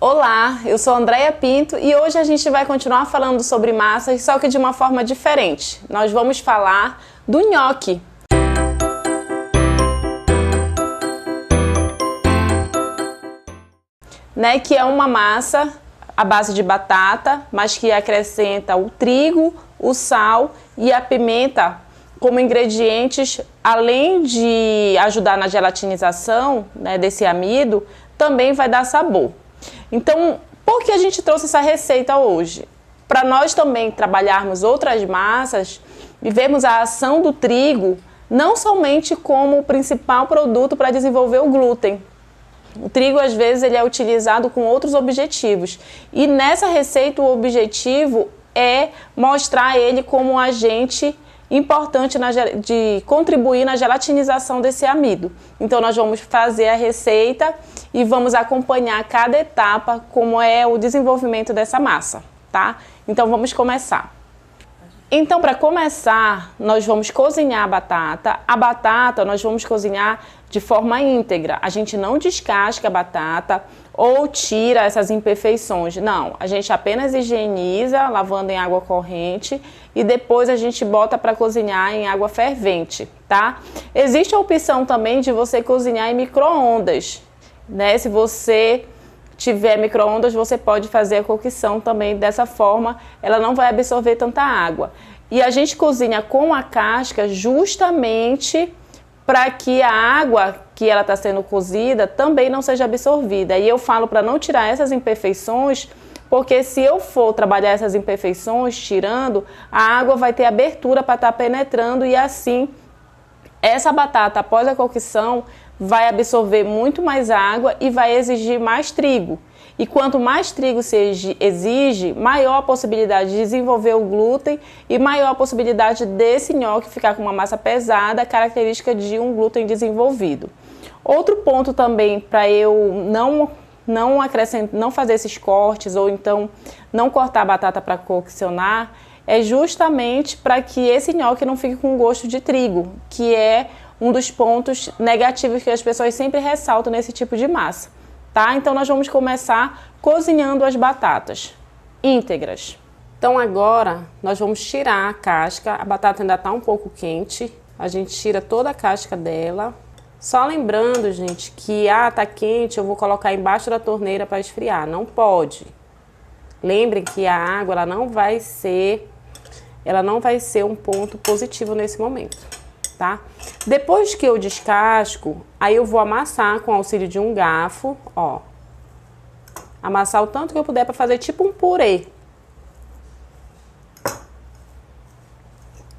Olá, eu sou Andréia Pinto e hoje a gente vai continuar falando sobre massas, só que de uma forma diferente. Nós vamos falar do nhoque. Que é uma massa à base de batata, mas que acrescenta o trigo, o sal e a pimenta como ingredientes, além de ajudar na gelatinização desse amido, também vai dar sabor. Então, por que a gente trouxe essa receita hoje? Para nós também trabalharmos outras massas e vermos a ação do trigo não somente como o principal produto para desenvolver o glúten. O trigo, às vezes, ele é utilizado com outros objetivos. E nessa receita, o objetivo é mostrar ele como um agente importante de contribuir na gelatinização desse amido. Então, nós vamos fazer a receita e vamos acompanhar cada etapa, como é o desenvolvimento dessa massa, tá? Então, vamos começar. Então, para começar, nós vamos cozinhar a batata. A batata nós vamos cozinhar de forma íntegra. A gente não descasca a batata ou tira essas imperfeições. Não, a gente apenas higieniza, lavando em água corrente e depois a gente bota para cozinhar em água fervente, tá? Existe a opção também de você cozinhar em micro-ondas, né? Se você tiver micro-ondas, você pode fazer a cocção também dessa forma, ela não vai absorver tanta água. E a gente cozinha com a casca justamente para que a água que ela está sendo cozida também não seja absorvida. E eu falo para não tirar essas imperfeições, porque se eu for trabalhar essas imperfeições, tirando, a água vai ter abertura para estar penetrando e assim essa batata após a cocção vai absorver muito mais água e vai exigir mais trigo. E quanto mais trigo se exige, maior a possibilidade de desenvolver o glúten e maior a possibilidade desse nhoque ficar com uma massa pesada, característica de um glúten desenvolvido. Outro ponto também para eu não fazer esses cortes ou então não cortar a batata para coccionar é justamente para que esse nhoque não fique com gosto de trigo, que é um dos pontos negativos que as pessoas sempre ressaltam nesse tipo de massa, tá? Então nós vamos começar cozinhando as batatas íntegras. Então agora nós vamos tirar a casca, a batata ainda está um pouco quente, a gente tira toda a casca dela. Só lembrando, gente, que tá quente, eu vou colocar embaixo da torneira para esfriar, não pode. Lembrem que a água ela não vai ser um ponto positivo nesse momento, tá? Depois que eu descasco, aí eu vou amassar com o auxílio de um garfo, ó. Amassar o tanto que eu puder para fazer tipo um purê.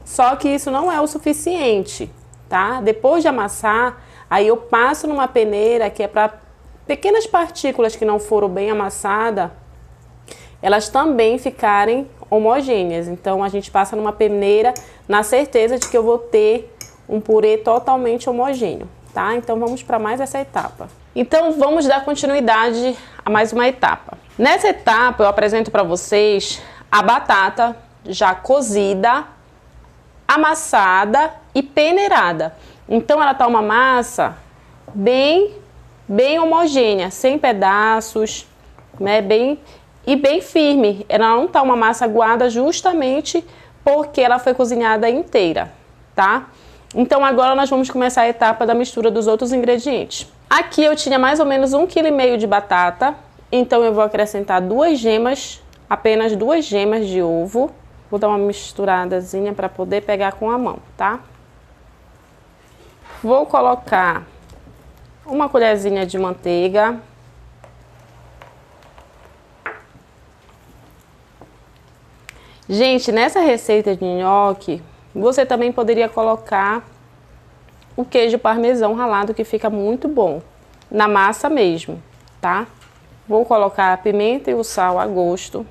Só que isso não é o suficiente, tá? Depois de amassar, aí eu passo numa peneira que é para pequenas partículas que não foram bem amassadas, elas também ficarem homogêneas. Então a gente passa numa peneira na certeza de que eu vou ter um purê totalmente homogêneo, tá? Então vamos para mais essa etapa. Então vamos dar continuidade a mais uma etapa. Nessa etapa eu apresento para vocês a batata já cozida, amassada e peneirada. Então ela tá uma massa bem homogênea, sem pedaços, né? Bem firme. Ela não tá uma massa aguada justamente porque ela foi cozinhada inteira, tá? Então agora nós vamos começar a etapa da mistura dos outros ingredientes. Aqui eu tinha mais ou menos 1,5 kg de batata, então eu vou acrescentar apenas 2 gemas de ovo. Vou dar uma misturadazinha para poder pegar com a mão, tá? Vou colocar uma colherzinha de manteiga. Gente, nessa receita de nhoque, você também poderia colocar o queijo parmesão ralado, que fica muito bom, na massa mesmo, tá? Vou colocar a pimenta e o sal a gosto.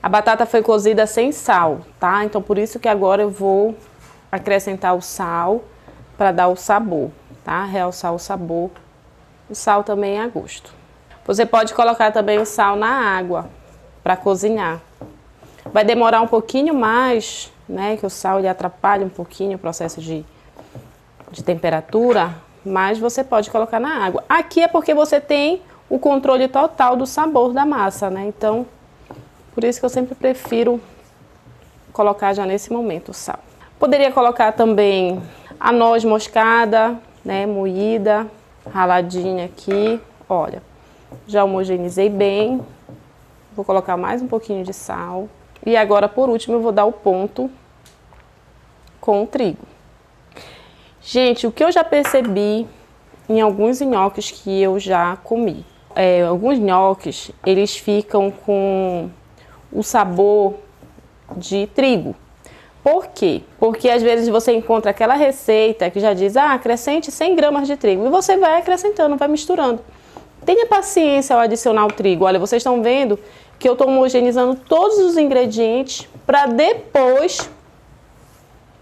A batata foi cozida sem sal, tá? Então por isso que agora eu vou acrescentar o sal para dar o sabor, tá? Realçar o sabor. O sal também é a gosto. Você pode colocar também o sal na água para cozinhar. Vai demorar um pouquinho mais, né? Que o sal ele atrapalha um pouquinho o processo de de temperatura, mais você pode colocar na água. Aqui é porque você tem o controle total do sabor da massa, né? Então, por isso que eu sempre prefiro colocar já nesse momento o sal. Poderia colocar também a noz moscada, né, moída, raladinha aqui. Olha, já homogeneizei bem. Vou colocar mais um pouquinho de sal. E agora, por último, eu vou dar o ponto com o trigo. Gente, o que eu já percebi em alguns nhoques que eu já comi. Alguns nhoques, eles ficam com o sabor de trigo. Por quê? Porque às vezes você encontra aquela receita que já diz, acrescente 100 gramas de trigo. E você vai acrescentando, vai misturando. Tenha paciência ao adicionar o trigo. Olha, vocês estão vendo que eu estou homogeneizando todos os ingredientes para depois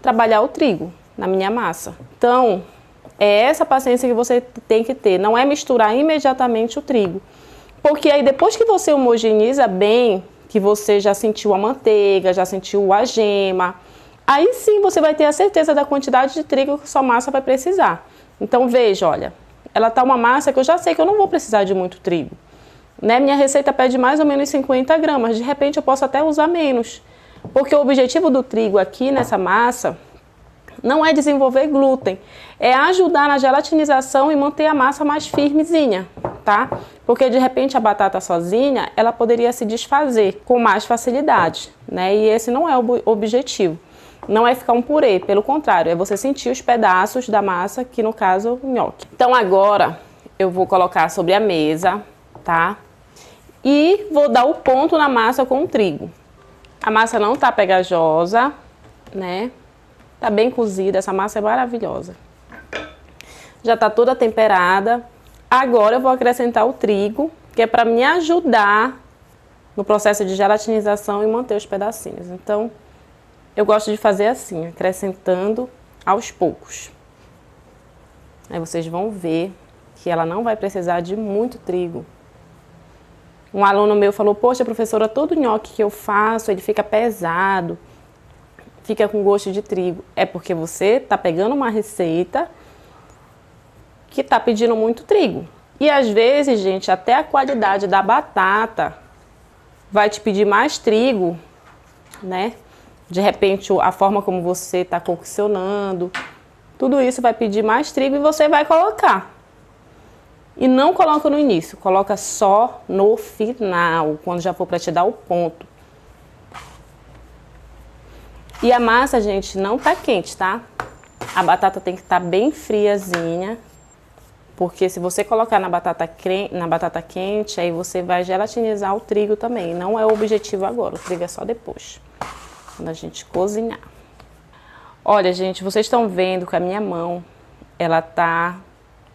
trabalhar o trigo na minha massa. Então, é essa paciência que você tem que ter. Não é misturar imediatamente o trigo. Porque aí depois que você homogeniza bem, que você já sentiu a manteiga, já sentiu a gema, aí sim você vai ter a certeza da quantidade de trigo que sua massa vai precisar. Então veja, olha, ela tá uma massa que eu já sei que eu não vou precisar de muito trigo. Né? Minha receita pede mais ou menos 50 gramas, de repente eu posso até usar menos. Porque o objetivo do trigo aqui nessa massa não é desenvolver glúten, é ajudar na gelatinização e manter a massa mais firmezinha, tá? Porque de repente a batata sozinha, ela poderia se desfazer com mais facilidade, né? E esse não é o objetivo. Não é ficar um purê, pelo contrário, é você sentir os pedaços da massa, que no caso o nhoque. Então agora eu vou colocar sobre a mesa, tá? E vou dar o ponto na massa com o trigo. A massa não tá pegajosa, né? Tá bem cozida, essa massa é maravilhosa. Já tá toda temperada. Agora eu vou acrescentar o trigo, que é para me ajudar no processo de gelatinização e manter os pedacinhos. Então, eu gosto de fazer assim, acrescentando aos poucos. Aí vocês vão ver que ela não vai precisar de muito trigo. Um aluno meu falou, poxa, professora, todo nhoque que eu faço, ele fica pesado, fica com gosto de trigo. É porque você está pegando uma receita que está pedindo muito trigo. E às vezes, gente, até a qualidade da batata vai te pedir mais trigo, né? De repente, a forma como você está coccionando, tudo isso vai pedir mais trigo e você vai colocar. E não coloca no início, coloca só no final, quando já for para te dar o ponto. E a massa, gente, não tá quente, tá? A batata tem que estar bem friazinha, porque se você colocar na batata quente, aí você vai gelatinizar o trigo também. Não é o objetivo agora, o trigo é só depois, quando a gente cozinhar. Olha, gente, vocês estão vendo que a minha mão, ela tá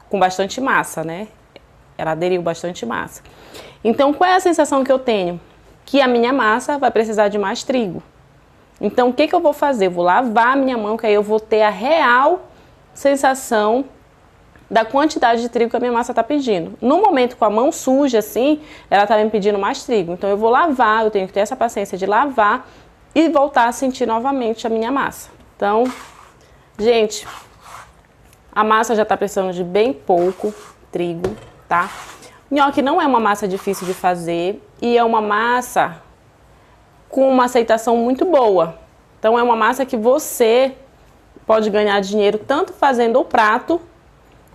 com bastante massa, né? Ela aderiu bastante massa. Então, qual é a sensação que eu tenho? Que a minha massa vai precisar de mais trigo. Então, o que que eu vou fazer? Eu vou lavar a minha mão, que aí eu vou ter a real sensação da quantidade de trigo que a minha massa está pedindo. No momento com a mão suja, assim, ela está me pedindo mais trigo. Então, eu vou lavar, eu tenho que ter essa paciência de lavar e voltar a sentir novamente a minha massa. Então, gente, a massa já está precisando de bem pouco trigo, tá? Nhoque não é uma massa difícil de fazer e é uma massa com uma aceitação muito boa. Então, é uma massa que você pode ganhar dinheiro tanto fazendo o prato,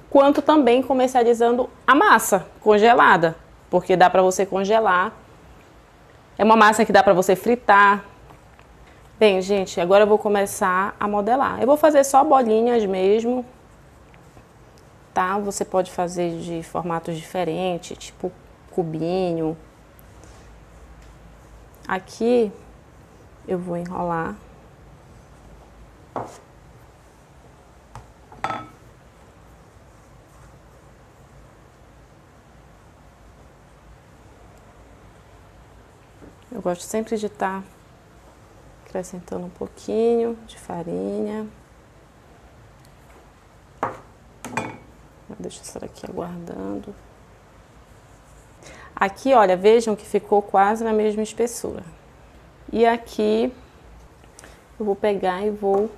quanto também comercializando a massa congelada, porque dá para você congelar. É uma massa que dá para você fritar. Bem, gente, agora eu vou começar a modelar. Eu vou fazer só bolinhas mesmo, tá? Você pode fazer de formatos diferentes, tipo cubinho. Aqui eu vou enrolar. Eu gosto sempre de estar acrescentando um pouquinho de farinha. Deixa isso aqui aguardando. Aqui, olha, vejam que ficou quase na mesma espessura. E aqui eu vou pegar e vou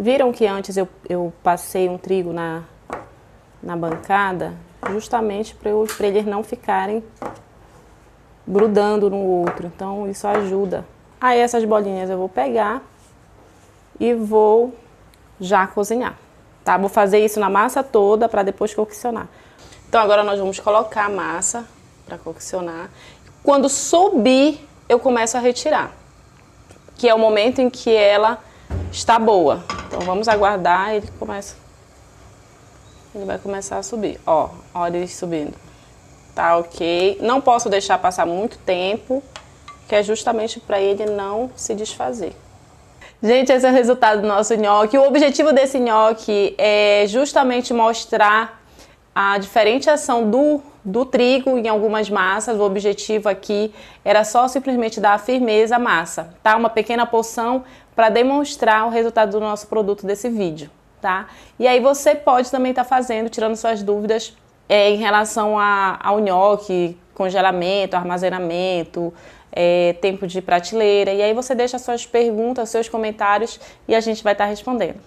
Viram que antes eu passei um trigo na bancada? Justamente para eles não ficarem grudando no outro. Então isso ajuda. Aí essas bolinhas eu vou pegar e vou já cozinhar, tá? Vou fazer isso na massa toda para depois coccionar. Então agora nós vamos colocar a massa para coccionar. Quando subir, eu começo a retirar, que é o momento em que ela está boa. Então vamos aguardar, ele vai começar a subir. Ó, olha ele subindo. Tá ok. Não posso deixar passar muito tempo, que é justamente para ele não se desfazer. Gente, esse é o resultado do nosso nhoque. O objetivo desse nhoque é justamente mostrar a diferenciação do trigo em algumas massas. O objetivo aqui era só simplesmente dar firmeza à massa, tá? Uma pequena porção para demonstrar o resultado do nosso produto desse vídeo, tá? E aí você pode também estar fazendo, tirando suas dúvidas em relação ao nhoque, congelamento, armazenamento, tempo de prateleira. E aí você deixa suas perguntas, seus comentários e a gente vai estar respondendo.